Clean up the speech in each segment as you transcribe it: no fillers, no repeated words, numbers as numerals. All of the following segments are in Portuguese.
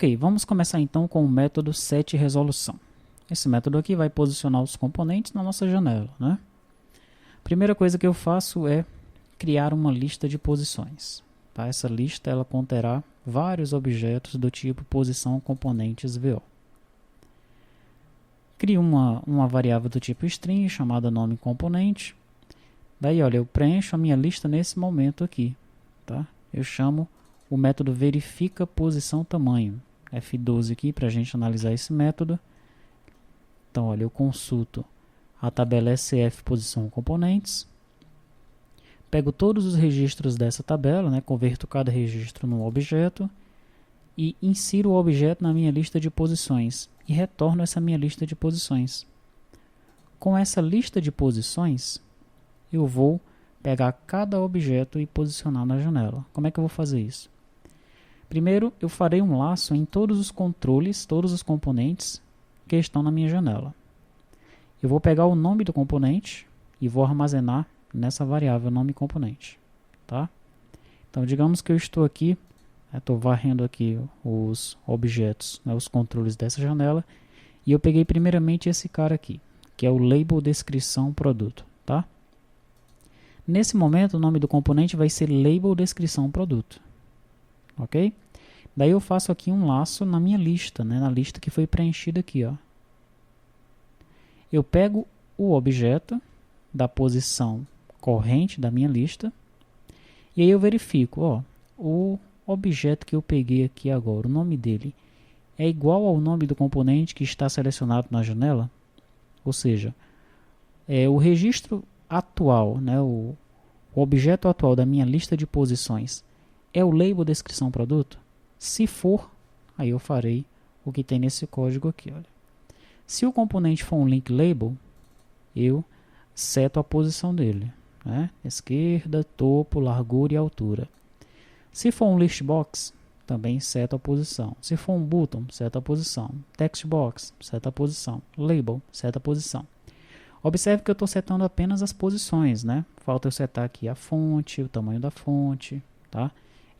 Ok, vamos começar então com o método setResolução. Esse método aqui vai posicionar os componentes na nossa janela, né? Primeira coisa que eu faço é criar uma lista de posições. Tá? Essa lista ela conterá vários objetos do tipo posição componentes VO. Crio uma variável do tipo string chamada nome componente. Daí, olha, eu preencho a minha lista nesse momento aqui. Tá? Eu chamo o método verifica posição tamanho. F12 aqui para a gente analisar esse método. Então, olha, eu consulto a tabela SF posição componentes. Pego todos os registros dessa tabela, né, converto cada registro num objeto e insiro o objeto na minha lista de posições e retorno essa minha lista de posições. Com essa lista de posições, eu vou pegar cada objeto e posicionar na janela. Como é que eu vou fazer isso? Primeiro, eu farei um laço em todos os controles, todos os componentes que estão na minha janela. Eu vou pegar o nome do componente e vou armazenar nessa variável nome componente. Tá? Então, digamos que eu estou aqui, estou varrendo aqui os objetos, né, os controles dessa janela, e eu peguei primeiramente esse cara aqui, que é o label descrição produto. Tá? Nesse momento, o nome do componente vai ser label descrição produto. Ok? Daí eu faço aqui um laço na minha lista, né, na lista que foi preenchida aqui. Ó. Eu pego o objeto da posição corrente da minha lista e aí eu verifico, ó, o objeto que eu peguei aqui agora, o nome dele é igual ao nome do componente que está selecionado na janela? Ou seja, o registro atual, né, o objeto atual da minha lista de posições é o label descrição produto? Se for, aí eu farei o que tem nesse código aqui. Olha. Se o componente for um link label, eu seto a posição dele. Né? Esquerda, topo, largura e altura. Se for um list box, também seto a posição. Se for um button, seto a posição. Text box, seto a posição. Label, seto a posição. Observe que eu estou setando apenas as posições. Né? Falta eu setar aqui a fonte, o tamanho da fonte. Tá?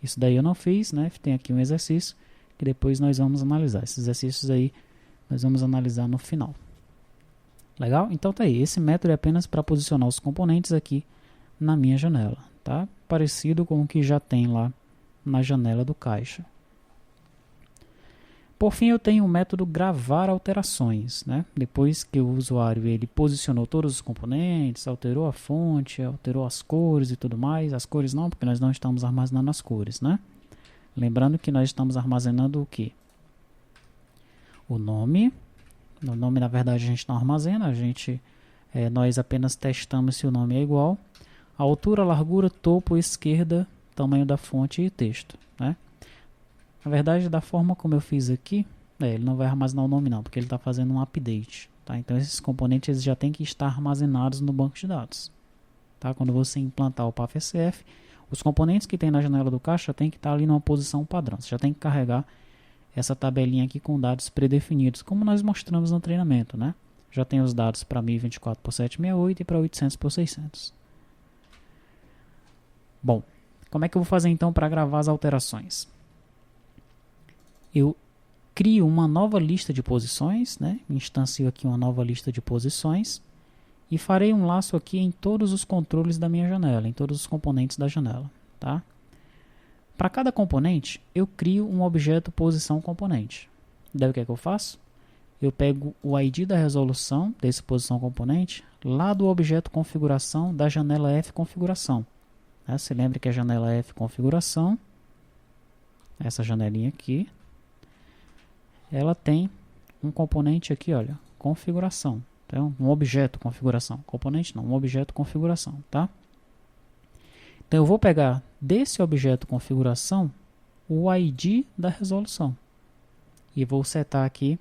Isso daí eu não fiz, né? Tem aqui um exercício que depois nós vamos analisar. Esses exercícios aí nós vamos analisar no final. Legal? Então tá aí. Esse método é apenas para posicionar os componentes aqui na minha janela. Tá? Parecido com o que já tem lá na janela do caixa. Por fim, eu tenho o método gravar alterações. Né? Depois que o usuário ele posicionou todos os componentes, alterou a fonte, alterou as cores e tudo mais. As cores não, porque nós não estamos armazenando as cores. Né? Lembrando que nós estamos armazenando o quê? O nome. O nome, na verdade, a gente não armazena. Nós apenas testamos se o nome é igual. A altura, largura, topo, esquerda, tamanho da fonte e texto. Né? Na verdade, da forma como eu fiz aqui, ele não vai armazenar o nome não, porque ele está fazendo um update. Tá? Então, esses componentes eles já têm que estar armazenados no banco de dados. Tá? Quando você implantar o PAFSF, os componentes que tem na janela do caixa tem que estar ali numa posição padrão. Você já tem que carregar essa tabelinha aqui com dados predefinidos, como nós mostramos no treinamento. Né? Já tem os dados para 1024 por 768 e para 800 por 600. Bom, como é que eu vou fazer então para gravar as alterações? Eu crio uma nova lista de posições, né? Instancio aqui uma nova lista de posições e farei um laço aqui em todos os controles da minha janela, em todos os componentes da janela. Tá? Para cada componente, eu crio um objeto posição componente. Daí o que é que eu faço? Eu pego o ID da resolução desse posição componente lá do objeto configuração da janela F configuração. Né? Se lembra que a janela F configuração, essa janelinha aqui, ela tem um componente aqui, olha, configuração. Então, um objeto configuração. Componente não, um objeto configuração, tá? Então, eu vou pegar desse objeto configuração o ID da resolução. E vou setar aqui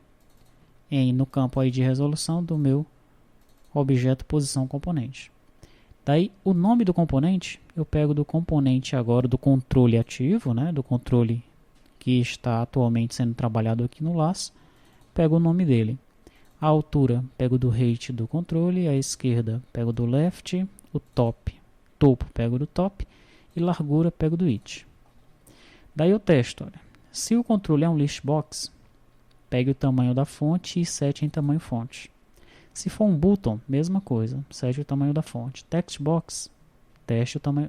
no campo ID resolução do meu objeto posição componente. Daí, o nome do componente, eu pego do componente agora do controle ativo, né, do controle que está atualmente sendo trabalhado aqui no laço, pego o nome dele. A altura, pego do height do controle, a esquerda, pego do left, o topo, pego do top, e largura, pego do it. Daí eu testo, olha. Se o controle é um list box, pegue o tamanho da fonte e sete em tamanho fonte. Se for um button, mesma coisa, sete o tamanho da fonte. Text box,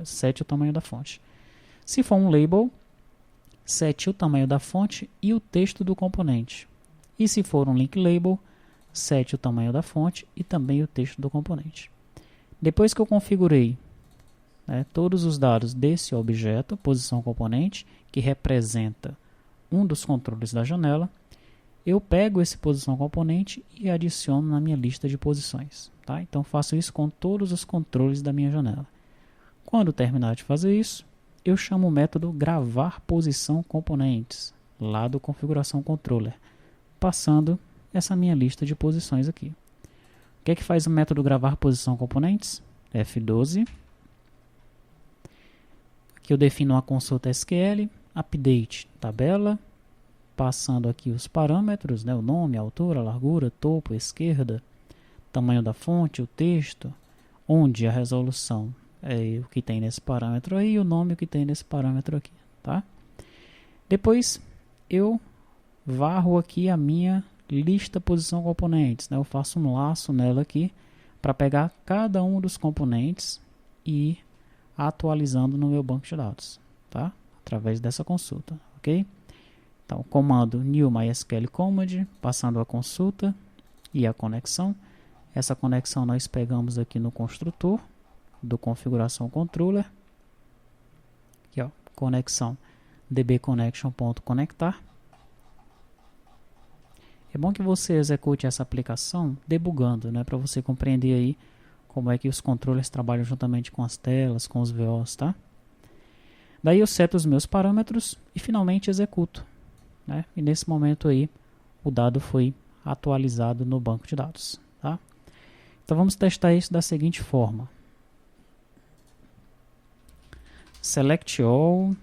sete o tamanho da fonte. Se for um label, sete o tamanho da fonte e o texto do componente. E se for um link label, sete o tamanho da fonte e também o texto do componente. Depois que eu configurei todos os dados desse objeto, posição componente, que representa um dos controles da janela, eu pego esse posição componente e adiciono na minha lista de posições. Tá? Então faço isso com todos os controles da minha janela. Quando terminar de fazer isso, eu chamo o método gravar posição componentes, lá do configuração controller, passando essa minha lista de posições aqui. O que é que faz o método gravar posição componentes? F12. Aqui eu defino uma consulta SQL, update tabela, passando aqui os parâmetros, o nome, a altura, a largura, topo, esquerda, tamanho da fonte, o texto, onde a resolução é o que tem nesse parâmetro aí, e o nome o que tem nesse parâmetro aqui, tá? Depois eu varro aqui a minha lista posição componentes, eu faço um laço nela aqui para pegar cada um dos componentes e ir atualizando no meu banco de dados, tá? Através dessa consulta, ok? Então, comando new mysql command, passando a consulta e a conexão. Essa conexão nós pegamos aqui no construtor do configuração controller. Aqui, ó, conexão dbconnection.conectar. É bom que você execute essa aplicação debugando, para você compreender aí como é que os controllers trabalham juntamente com as telas, com os VOs, tá? Daí eu seto os meus parâmetros e finalmente executo. E nesse momento aí o dado foi atualizado no banco de dados, tá? Então vamos testar isso da seguinte forma: select all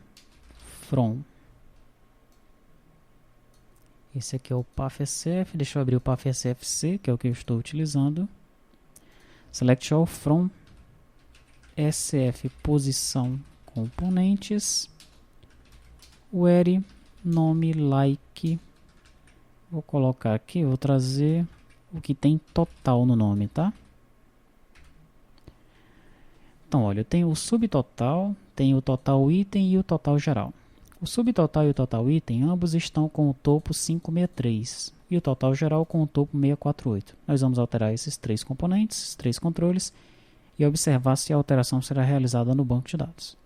from, esse aqui é o pathsf, deixa eu abrir o pathsfc, que é o que eu estou utilizando. Select all from sf posição componentes where nome like, vou colocar aqui, vou trazer o que tem total no nome, tá? Então, olha, eu tenho o subtotal, tenho o total item e o total geral. O subtotal e o total item, ambos estão com o topo 563 e o total geral com o topo 648. Nós vamos alterar esses três componentes, esses três controles e observar se a alteração será realizada no banco de dados.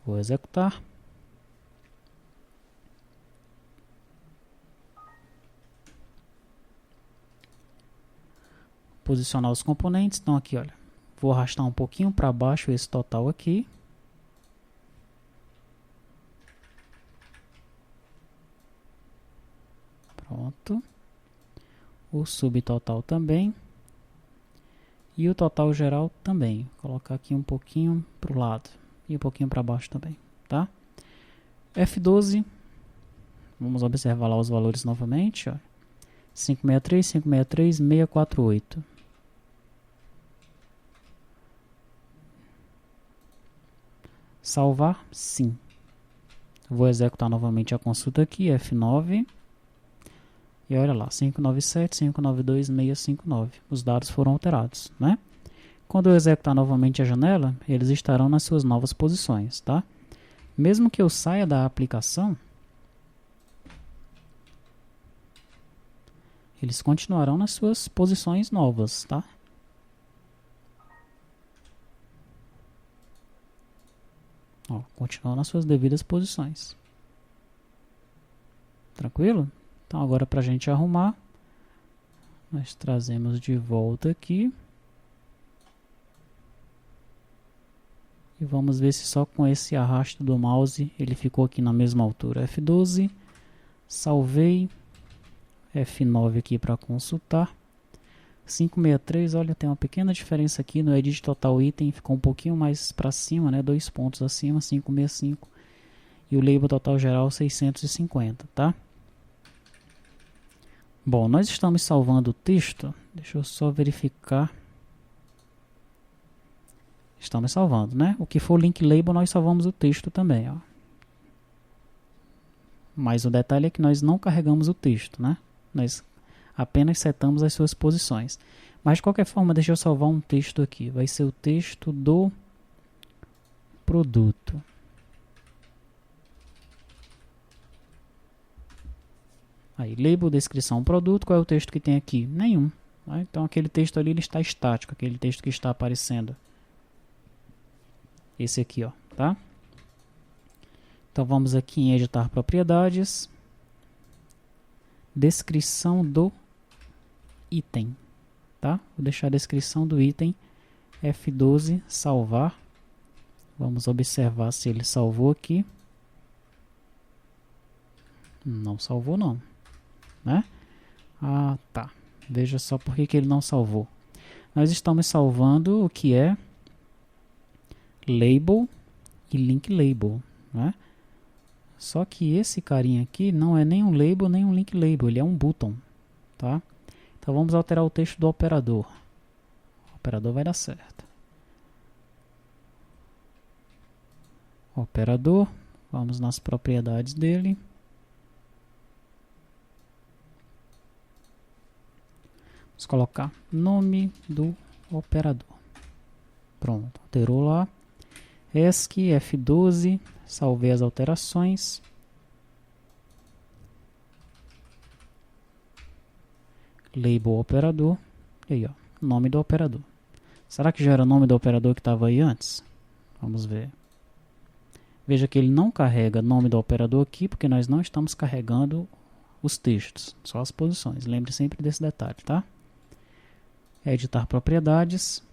Vou executar. Posicionar os componentes. Então aqui, olha, vou arrastar um pouquinho para baixo esse total aqui. Pronto. O subtotal também. E o total geral também. Vou colocar aqui um pouquinho para o lado e um pouquinho para baixo também, tá? F12. Vamos observar lá os valores novamente, ó. 563, 563, 648. Salvar? Sim. Vou executar novamente a consulta aqui, F9. E olha lá, 597, 592, 659. Os dados foram alterados, né? Quando eu executar novamente a janela, eles estarão nas suas novas posições, tá? Mesmo que eu saia da aplicação, eles continuarão nas suas posições novas, tá? Ó, continuam nas suas devidas posições. Tranquilo? Então agora para a gente arrumar, nós trazemos de volta aqui. E vamos ver se só com esse arrasto do mouse ele ficou aqui na mesma altura. F12, salvei. F9 aqui para consultar. 563, olha, tem uma pequena diferença aqui no edit total item, ficou um pouquinho mais para cima, né? 2 pontos acima, 565. E o label total geral 650, tá? Bom, nós estamos salvando o texto. Deixa eu só verificar. Estamos salvando, né? O que for link label, nós salvamos o texto também, ó. Mas o detalhe é que nós não carregamos o texto, né? Nós apenas setamos as suas posições. Mas de qualquer forma, deixa eu salvar um texto aqui. Vai ser o texto do produto. Aí, label, descrição, produto. Qual é o texto que tem aqui? Nenhum. Tá? Então, aquele texto ali ele está estático, aquele texto que está aparecendo. Esse aqui, ó, tá? Então, vamos aqui em editar propriedades. Descrição do item, tá? Vou deixar a descrição do item F12, salvar. Vamos observar se ele salvou aqui. Não salvou não, né? Ah, tá. Veja só por que ele não salvou. Nós estamos salvando o que é label e link label, né? Só que esse carinha aqui não é nem um label nem um link label, ele é um button, tá? Então vamos alterar o texto do operador. O operador vai dar certo. Operador, vamos nas propriedades dele. Vamos colocar nome do operador. Pronto, alterou lá. ESC F12, salvei as alterações. Label operador. E aí, ó, nome do operador. Será que já era o nome do operador que estava aí antes? Vamos ver. Veja que ele não carrega nome do operador aqui, porque nós não estamos carregando os textos, só as posições. Lembre sempre desse detalhe, tá? Editar propriedades.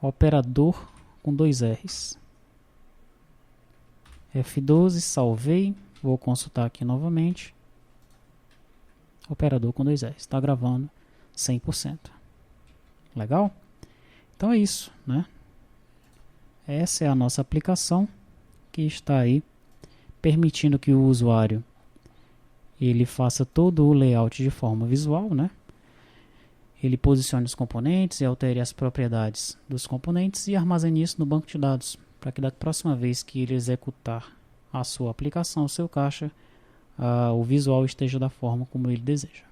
Operador com 2 R's. F12, salvei. Vou consultar aqui novamente. Operador com 2 R's. Está gravando 100%. Legal? Então é isso, né? Essa é a nossa aplicação que está aí permitindo que o usuário ele faça todo o layout de forma visual, né? Ele posicione os componentes e altere as propriedades dos componentes e armazene isso no banco de dados, para que da próxima vez que ele executar a sua aplicação, o seu caixa, o visual esteja da forma como ele deseja.